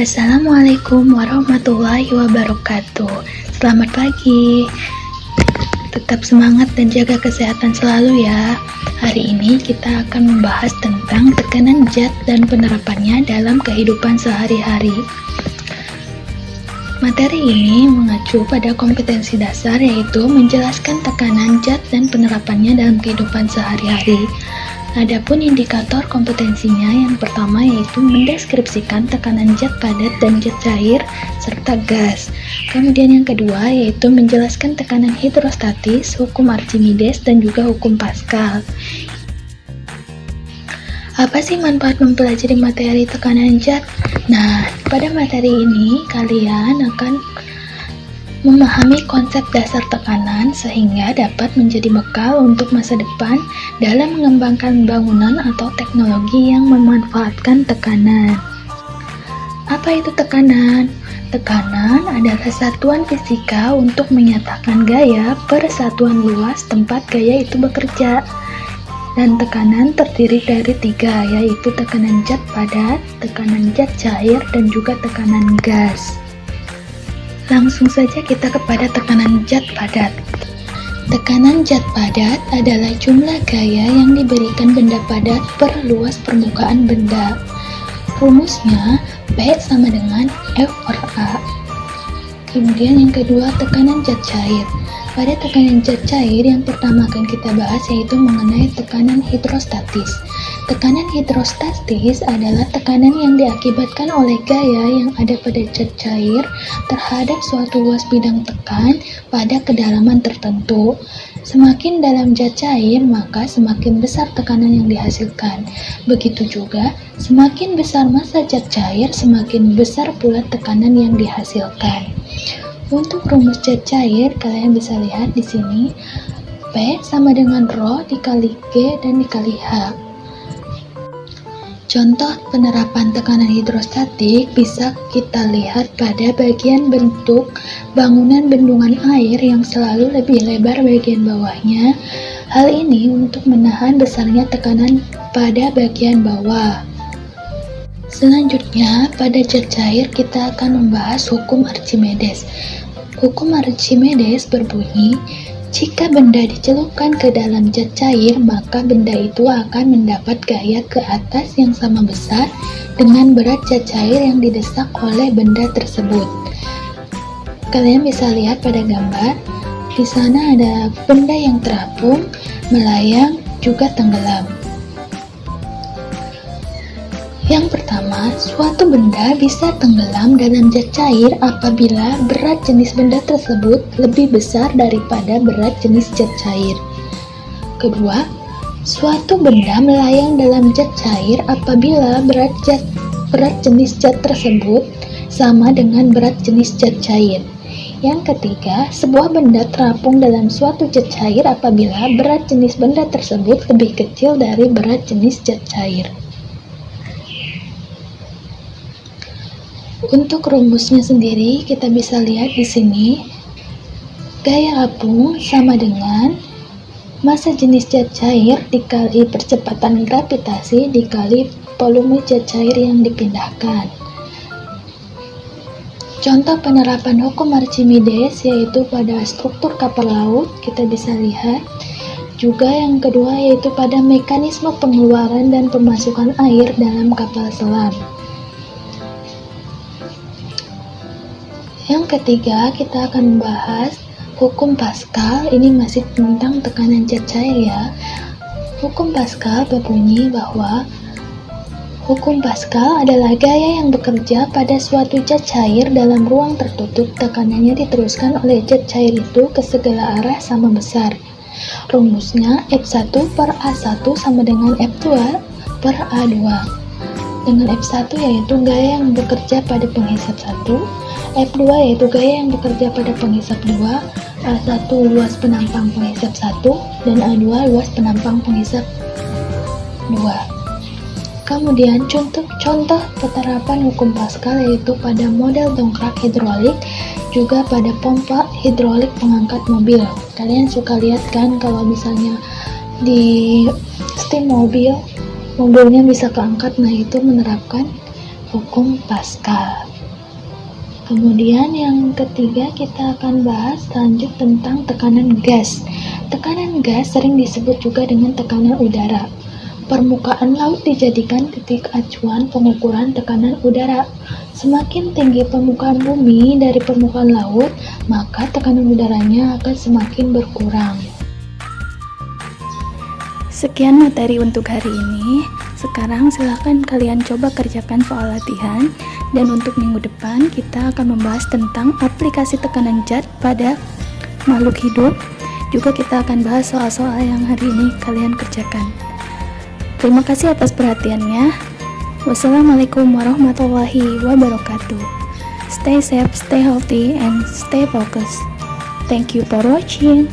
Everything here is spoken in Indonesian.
Assalamualaikum warahmatullahi wabarakatuh. Selamat pagi. Tetap semangat dan jaga kesehatan selalu ya. Hari ini kita akan membahas tentang tekanan zat dan penerapannya dalam kehidupan sehari-hari. Materi ini mengacu pada kompetensi dasar, yaitu menjelaskan tekanan zat dan penerapannya dalam kehidupan sehari-hari. Adapun indikator kompetensinya, yang pertama yaitu mendeskripsikan tekanan zat padat dan zat cair serta gas. Kemudian yang kedua yaitu menjelaskan tekanan hidrostatis, hukum Archimedes dan juga hukum Pascal. Apa sih manfaat mempelajari materi tekanan zat? Nah, pada materi ini kalian akan memahami konsep dasar tekanan sehingga dapat menjadi bekal untuk masa depan dalam mengembangkan bangunan atau teknologi yang memanfaatkan tekanan. Apa itu tekanan? Tekanan adalah satuan fisika untuk menyatakan gaya per satuan luas tempat gaya itu bekerja. Dan tekanan terdiri dari tiga, yaitu tekanan zat padat, tekanan zat cair, dan juga tekanan gas. Langsung saja kita kepada tekanan zat padat. Tekanan zat padat adalah jumlah gaya yang diberikan benda padat per luas permukaan benda. Rumusnya P sama dengan F per A. Kemudian yang kedua tekanan zat cair. Pada tekanan zat cair yang pertama akan kita bahas yaitu mengenai tekanan hidrostatis. Tekanan hidrostatis adalah tekanan yang diakibatkan oleh gaya yang ada pada zat cair terhadap suatu luas bidang tekan pada kedalaman tertentu. Semakin dalam zat cair, maka semakin besar tekanan yang dihasilkan. Begitu juga, semakin besar massa zat cair, semakin besar pula tekanan yang dihasilkan. Untuk rumus zat cair, kalian bisa lihat di sini, P sama dengan Rho dikali G dan dikali H. Contoh penerapan tekanan hidrostatik bisa kita lihat pada bagian bentuk bangunan bendungan air yang selalu lebih lebar bagian bawahnya. Hal ini untuk menahan besarnya tekanan pada bagian bawah. Selanjutnya, pada zat cair kita akan membahas hukum Archimedes. Hukum Archimedes berbunyi, jika benda dicelupkan ke dalam zat cair, maka benda itu akan mendapat gaya ke atas yang sama besar dengan berat zat cair yang didesak oleh benda tersebut. Kalian bisa lihat pada gambar, di sana ada benda yang terapung, melayang, juga tenggelam. Yang pertama, suatu benda bisa tenggelam dalam zat cair apabila berat jenis benda tersebut lebih besar daripada berat jenis zat cair. Kedua, suatu benda melayang dalam zat cair apabila berat jenis zat tersebut sama dengan berat jenis zat cair. Yang ketiga, sebuah benda terapung dalam suatu zat cair apabila berat jenis benda tersebut lebih kecil dari berat jenis zat cair. Untuk rumusnya sendiri kita bisa lihat di sini. Gaya apung sama dengan massa jenis zat cair dikali percepatan gravitasi dikali volume zat cair yang dipindahkan. Contoh penerapan hukum Archimedes yaitu pada struktur kapal laut kita bisa lihat. Juga yang kedua yaitu pada mekanisme pengeluaran dan pemasukan air dalam kapal selam. Yang ketiga, kita akan membahas hukum Pascal. Ini masih tentang tekanan zat cair ya. Hukum Pascal berbunyi bahwa hukum Pascal adalah gaya yang bekerja pada suatu zat cair dalam ruang tertutup. Tekanannya diteruskan oleh zat cair itu ke segala arah sama besar. Rumusnya F1 per A1 sama dengan F2 per A2. Dengan F1 yaitu gaya yang bekerja pada penghisap 1, F2 yaitu gaya yang bekerja pada penghisap 2, A1 luas penampang penghisap 1, dan A2 luas penampang penghisap 2. Kemudian contoh penerapan hukum Pascal yaitu pada model dongkrak hidrolik, juga pada pompa hidrolik pengangkat mobil. Kalian suka lihat kan kalau misalnya di steam mobilnya bisa keangkat, nah itu menerapkan hukum Pascal. Kemudian yang ketiga kita akan bahas lanjut tentang tekanan gas. Tekanan gas sering disebut juga dengan tekanan udara. Permukaan laut dijadikan titik acuan pengukuran tekanan udara. Semakin tinggi permukaan bumi dari permukaan laut, maka tekanan udaranya akan semakin berkurang. Sekian materi untuk hari ini. Sekarang silahkan kalian coba kerjakan soal latihan. Dan untuk minggu depan kita akan membahas tentang aplikasi tekanan zat pada makhluk hidup. Juga kita akan bahas soal-soal yang hari ini kalian kerjakan. Terima kasih atas perhatiannya. Wassalamualaikum warahmatullahi wabarakatuh. Stay safe, stay healthy, and stay focused. Thank you for watching.